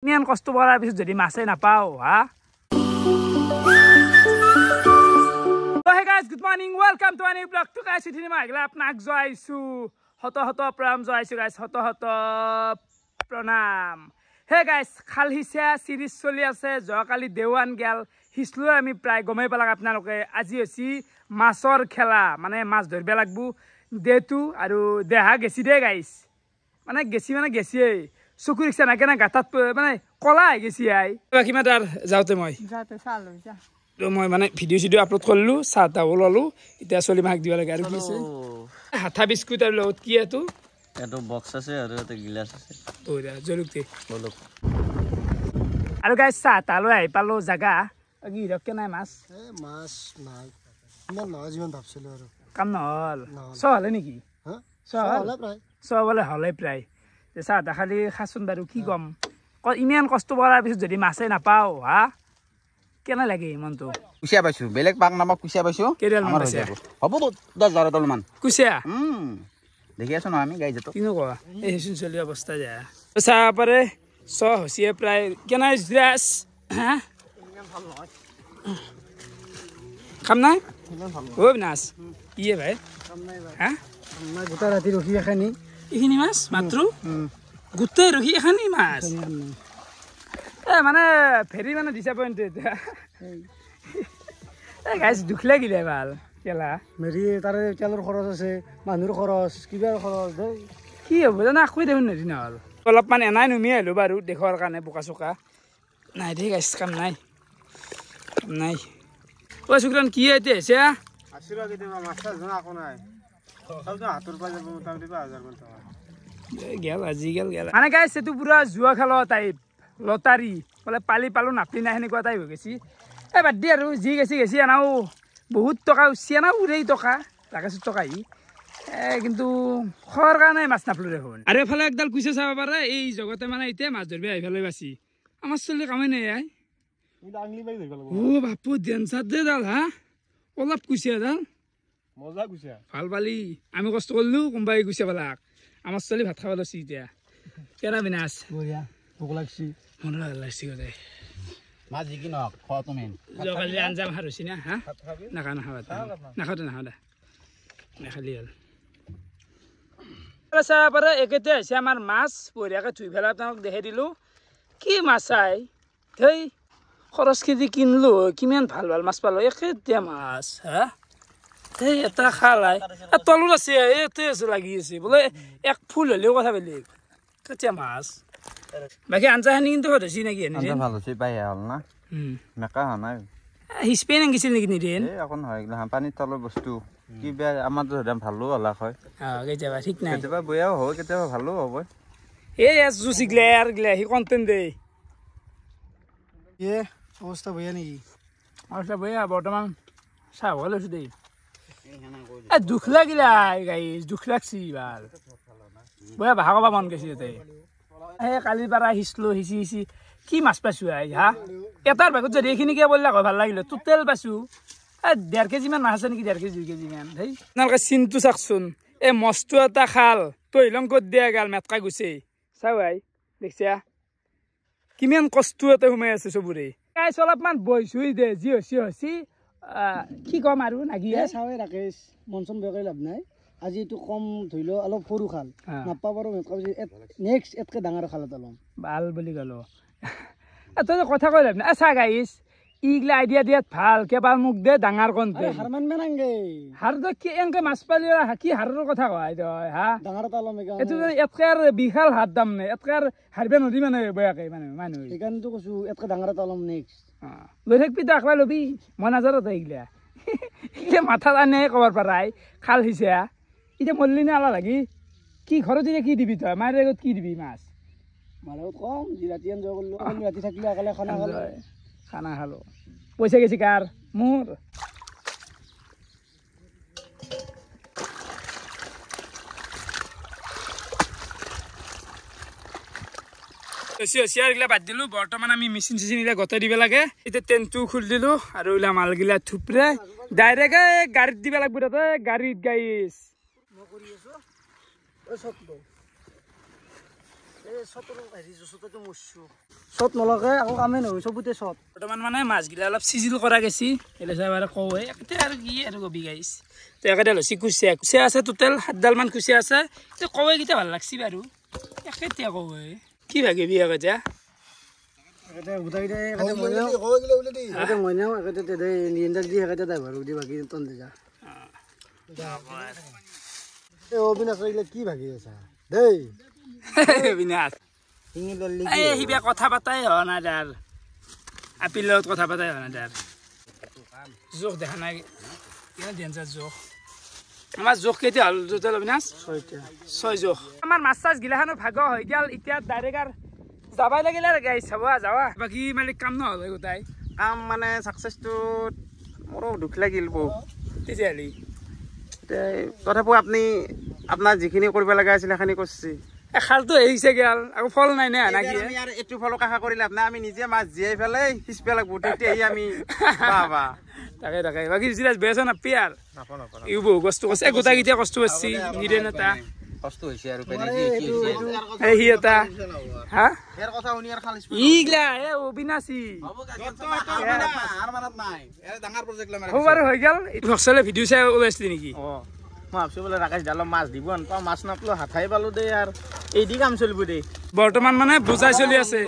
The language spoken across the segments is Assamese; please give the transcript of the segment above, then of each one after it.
ইমান কষ্ট কৰাৰ পিছত যদি মাছে নাপাও হা So hey guys, good morning. Welcome to a new vlog. To guys, today I will apnak joaisu. Hoto pranam joaisu guys. Hoto pranam. Hey guys, khal hisia series choli ase. Joakali Dewan gel. Hislu ami pray gomei palak apnaloke. Aji hosi masor khela. Mane mas dhorbe lagbu. Detu aru deha gesi de guys. Mane gesi Sukur iksa na kena gatat mane kola gesi ai. Baki matar jaute moi. Jaute salo ja. মই মানে ভিডিও আপলোড করলু সাতা ওলালু এটা চলি মাক দিবা লাগে আর কিছে হাতা বিস্কুট আর লগত কি এটো এটো বক্স আছে আর এটো গ্লাস আছে ওরা জলুকতে বলক আর গাইস সাতা লই আই পালো জায়গা কি রকে নাই মাছ মাছ নাই ইমান নহয় জীবন ভাবছিল আৰু কাম নহল সহলে নেকি হ্যাঁ সহলে প্রায় সহলে হলে প্রায় যে সাতা খালি খাসুন বারু কি কম ইমান কষ্ট করার পিছত যদি মাছে নাপাও হা কেনা লাগে মনটো কুছিয়া পাইছো বেলেগ পাক নামক কুছিয়া পাইছো কেডাল মান পাইছে হব 10,000 ডল মান কুছিয়া দেখি আছো না আমি গাই যেত কিনো কয়া এই হেসুন চলি অবস্থা যা সা পারে স হসিয়ে প্রায় কেনা ড্রেস হ্যাঁ খাম নাই ও বিনাশ ইয়ে ভাই হ্যাঁ আমাৰ গোটা ৰাতি ৰখি এখানি এইখিনি মাছ মাত্ৰ গোটেই ৰখি এখানি মাছ মানে ফেৰি মানে ডিসঅ্যাপয়েন্টেড গাইস দুখ লাগিলে ভাল কেলা মেৰি তাৰে তেলৰ খৰচ আছে মানুহৰ খৰচ কিবাৰ খৰচ দেই কি হ'ব জানা খুই দেখোন নেদি নহ'ল অলপমান এনাই নুমি আহিলোঁ বাৰু দেখুৱাৰ কাৰণে বোকা চোকা নাই দেই গাইছ কাম নাই অ শুক্ৰান কি এতিয়া হৈছে আশীৰ্বাদ কেতিয়াবা মাছটা জনা একো নাই সবটো হাতৰ পৰা যাব মোটামুটি 5,000 মান টকা গেল আজি গেল মানে গাইছ এইটো পুৰা জুৱা খেলা টাইপ লটাৰী বলে পালো নাপলি না সেনেকুৱা টাইপ হৈ গৈছি বাদ দি আৰু যি গেছি আনাও বহুত টকা উচি আনাও উৰেই টকা লাগাইছোঁ টকা কিন্তু খোৱাৰ কাৰণে মাছ নাপলো দেখোন আৰু এফালে একডাল কুচিয়া চাব পাৰে এই জগতে মানে এতিয়া মাছ ধৰিব আহি পেলাই বাছি আমাৰ চলি কামেই নাই ও বাপু ডেঞ্চাৰ দে ডাল হা অলপ কুচিয়া ডাল মজা কুচিয়া ভাল পালি আমি কষ্ট কৰিলোঁ কোনোবাই কুচিয়া পালাক আমাৰ চলি ভাত খাব লৈছি এতিয়া কেনা বিনাশ বঢ়িয়া ভোক লাগছি মনে লাগছি গোটেই মাছ কি নক খাও তুমি জকালি আঞ্জাম হাৰুছি না হা নাখাওঁ দে নাখালি হ'ল চাহপাৰে একেতে হৈছে আমাৰ মাছ বঢ়িয়াকৈ ধুই পেলাই আপোনালোক দেখাই দিলোঁ কি মাছ চাই ধেই খৰচ খেদি কিনিলোঁ কিমান ভাল মাছ পালোঁ একেতে মাছ হা এই এটা খালাই তলত আছে এইতে আছে লাগি আছে বোলে এক ফুল হ'লেও কথা বেলেগ কেতিয়া মাছ বাকী আঞ্জাখিনি কিন্তু সদস্য নেকি ভাল হৈছে পাই হ'ল না মেকা হোৱা নাই হিচপে নাগিছিল নেকি নিদিন অকণ হয় পানীৰ তলৰ বস্তু কিবা আমাৰতো ভালো হলাক হয় কেতিয়াবা ঠিক নাই কেতিয়াবা বেয়াও হ'ব কেতিয়াবা ভালো হ'ব এই জুচি গিলা সি কণ্টেণ্ট দে অৱস্থা বেয়া নেকি অৱস্থা বেয়া বৰ্তমান চাহ হ'ব লৈছোঁ দেই দুখ লাগিলা গাইছ দুখ লাগছি ভাল বয়া ভাষা ক'ব মন গৈছে ইয়াতে এই কালিৰ পৰা সিঁচি কি মাছ পাইছোঁ হা এটাৰ ভাগত যদি এইখিনিকে বললাক হয় ভাল লাগিলে টোটেল পাইছোঁ 1.5 কেজি মান মাছ আছে নেকি 1.5 কেজি 2 কেজি মান হেই আপোনালোকে চিনটো চাওকচোন এই মস্ত এটা খাল তৈলং ক'ত দিয়া গাল মেটকা গুচি চাও ভাই দেখিছা কিমান কষ্ট এটা সোমাই আছে চবৰে গাইছ অলপমান বইচুই দে যি হৈছি কি কম আৰু নাগি চাওঁৱে ৰাকেশ মন চন বেয়া কৰি লাভ নাই আজি এইটো কম ধৰি লও অলপ সৰু খাল নাপাব পাৰোঁ নেক্সট এতকে ডাঙৰ খাল এটা ল'ম ভাল বুলি ক'লো তই কথা কৈ লাভ নাই চা গাইছ ইগলা আইডিয়া দিয়াত ভাল কেৱল মোক দে ডাঙৰ কণ্টে হাৰ মানবে নাংগে হাৰ তই কি এনেকে মাছ পালি কি হাৰৰ কথা কয় তই হা ডাঙৰ এটা ল'ম এইটো এতকে আৰু বিশাল হাত দাম নাই এতকে আৰু হাৰিব নদী মানে বেয়াকে মানে মানুহ সেইকাৰণেতো কৈছোঁ এতকে ডাঙৰ এটা ল'ম নেক্সট লৈ থাকিবি তই একবাৰ ল'বি মই নাজানো তই এইগিলা এইগিলা মাথাত আনে ক'বৰ পাৰাই খাল সিঁচা এতিয়া মৰলি নে আলা লাগি কি ঘৰত এতিয়া কি দিবি তই মাৰ আগত কি দিবি মাছ মাৰ আগত কম যি ৰাতি এনজয় কৰিলোঁ ৰাতি থাকিলে অকলে খানা খালোঁ পইচা গেছি কাৰ মোৰ চিয়াৰগিলা বাদ দিলোঁ বৰ্তমান আমি মেচিন চিচিনগিলা গতাই দিব লাগে এতিয়া টেণ্টটো খুলি দিলোঁ আৰু এইবিলাক মালগিলা থুপৰে ডাইৰেক্ট গাড়ীত দিব লাগিব তাতে গাড়ীত গাইছ চট নলকে আকৌ কামেই নহয় চবতে চট বৰ্তমান মানে মাছগিলা অলপ চিজিল কৰা গৈছি এলে চাই বাৰু কওঁৱে একেতে আৰু কি আৰু কবি গাইছ তো একেডাল হৈছে কুচিয়া কুচিয়া আছে টোটেল 7ডালমান কুচিয়া আছে তো কওঁৱে কেইটা ভাল লাগছি বাৰু একেতিয়া কওঁৱে কি ভাগিবি একেতিয়া কি ভাগি আছা দেই বিনাশ এই সিবা কথা পাতাই হোৱা নাই তাৰ আপিৰ লগত কথা পাতাই হোৱা নাই তাৰ জোখ দেখা নাই কিমান ডেঞ্জাৰ জোখ আমাৰ জোখ কেতিয়া হ'ল টোটেল অবিনাশ 6 জোখ আমাৰ মাছ চাছ গিলাখানো ভাগ হৈ গ'ল এতিয়া ডাইৰেক্ট আৰু যাবাই লাগিলে আৰু গাইছ চাবা যাবা বাকী মানে কাম নহ'ল গোটাই কাম মানে ছাকচেছটো মোৰো দুখ লাগিল বহুত তেতিয়াহ'লে তথাপিও আপুনি আপোনাৰ যিখিনি কৰিব লগা আছিল সেইখিনি কৰিছে খালটো আহিছে গেল আকৌ ফল নাই নে নাকি আমি আৰু এইটো ফলক আশা কৰিলে আপোনাৰ আমি নিজে মাছ জীয়াই পেলাই সিঁচপে লাগব তেতিয়াহে আমি বাবা তাকে তাকে বাকী জিৰাজ বেছ নাপি আৰু ইও বহু কষ্ট কৰিছে গোটাকেইটা কষ্ট কৰিছে নিৰেন এটা কষ্ট হৈছে আৰু সি এটা হা ইয়াৰ কথা শুনি আৰু খালিছ ইগলা এ অবিনাশী আৰু মানত নাই এ ডাঙৰ প্ৰজেক্ট লম হ'ব বাৰু হৈ গ'ল ভক্সলে ভিডিঅ' চাই ওলাইছিলি নেকি মই ভাবছো বোলে ৰাকেশ ডালক মাছ দিব নাপাওঁ মাছ নাপালো হাতাই পালো দেই আৰু এই দি কাম চলিব দেই বৰ্তমান মানে বুজাই চলি আছে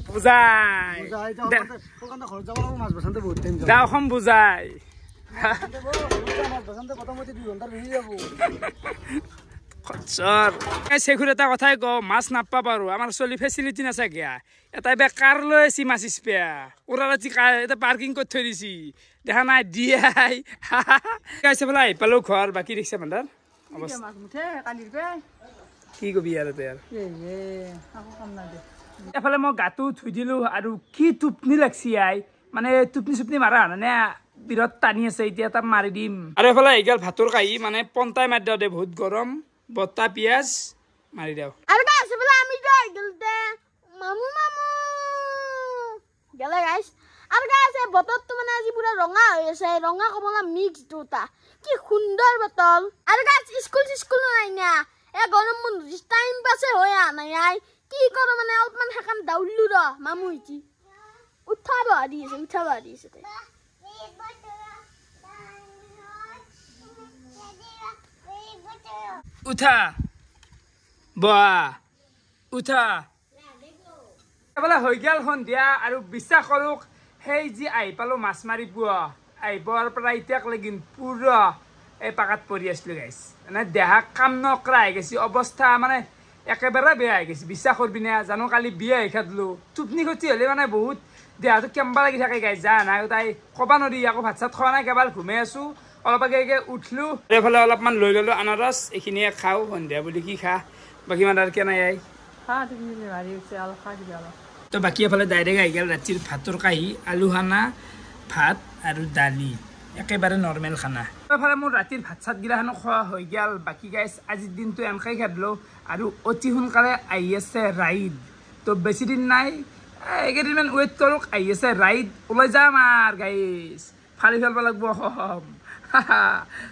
বুজাই গাঁওখন বুজাই চেখুৰ এটা কথাই কওঁ মাছ নাপাব আৰু আমাৰ চলি ফেচিলিটি নাছে গিয়া এটা বেকাৰ লৈ আছি মাছ স্পেয়া উৰা ৰাতি এটা পাৰ্কিং কৰি থৈ দিছি দেখা নাই দিয়াই গাইছে বোলে আহি পালো ঘৰ বাকী ৰিক্সা ভাণ্ডাৰ কি কবি আৰু তই এফালে মই গাটো ধুই দিলো আৰু কি টোপনি লাগছি আই মানে টোপনি চুপনি মাৰা মানে বিৰত টানি আছে এতিয়া তাত মাৰি দিম আৰু এফালে আহি গ'ল ভাতৰ কাহি মানে পন্তাই মাৰি দিওঁ দে বহুত গৰম বত্তা পিঁয়াজ মাৰি দিওঁ আৰু গাইছ বলে আমি তো আহি গ'ল দে মামু মামু গেলে গাইছ আৰু গাইছ বতৰটো মানে আজি পুৰা ৰঙা হৈ আছে ৰঙা কমলা মিক্স দুটা কি সুন্দৰ বতল আৰু গাইছ স্কুল নাই না এ গৰম বন্ধ টাইম পাছে হৈ আনা নাই কি কৰো মানে অলপমান হেকান দাউলু ৰ মামু ইতি উঠাব দি আছে উঠা বহা উঠা বোলে হৈ গ'ল সন্ধিয়া আৰু বিশ্বাস কৰোঁ সেই যি আহি পালোঁ মাছ মাৰি পোৱা আহি পোৱাৰ পৰা এতিয়াক লাগি পুৰা এই পাকাত পৰি আছিলোঁ গাইছ মানে দেহা কাম নকৰা হৈ গৈছে অৱস্থা মানে একেবাৰে বেয়া হৈ গৈছে বিশ্বাস কৰবি না জানো কালি বিয়া হৈ খাদলোঁ টোপনি খতি হ'লে মানে বহুত দেহাটো কেম্বা লাগি থাকে গাইছ যা নাই তাই ক'বা নোৱাৰি আকৌ ভাত চাত খোৱা নাই কেৱল ঘুমাই আছোঁ অলপ আগে উঠলোঁ এইফালে অলপমান লৈ ল'লোঁ আনাৰস এইখিনিয়ে খাওঁ সন্ধিয়া বুলি কি খা বাকী মানে কেনে আই তো বাকী এফালে ডাইৰেক্ট আহি গ'ল ৰাতিৰ ভাতৰ কাহি আলু খানা ভাত আৰু দালি একেবাৰে নৰ্মেল খানা এফালে মোৰ ৰাতিৰ ভাত চাতগিলাখানো খোৱা হৈ গ'ল বাকী গাইছ আজিৰ দিনটো এনেকৈ খেদলোঁ আৰু অতি সোনকালে আহি আছে ৰাইড তো বেছি দিন নাই এইকেইদিনমান ৱেইট কৰোঁ আহি আছে ৰাইড ওলাই যাম আৰু গাইছ ফালি ফেলব লাগিব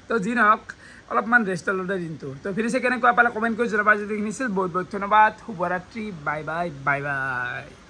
তো যি নহওক অলপমান ৰেষ্ট ল'লোঁ দিনটো তো ফিৰিছে কেনেকুৱা পালে কমেণ্ট কৰি জনাবা যদি কিনিছিল বহুত বহুত ধন্যবাদ শুভৰাত্ৰি বাই বাই বাই বাই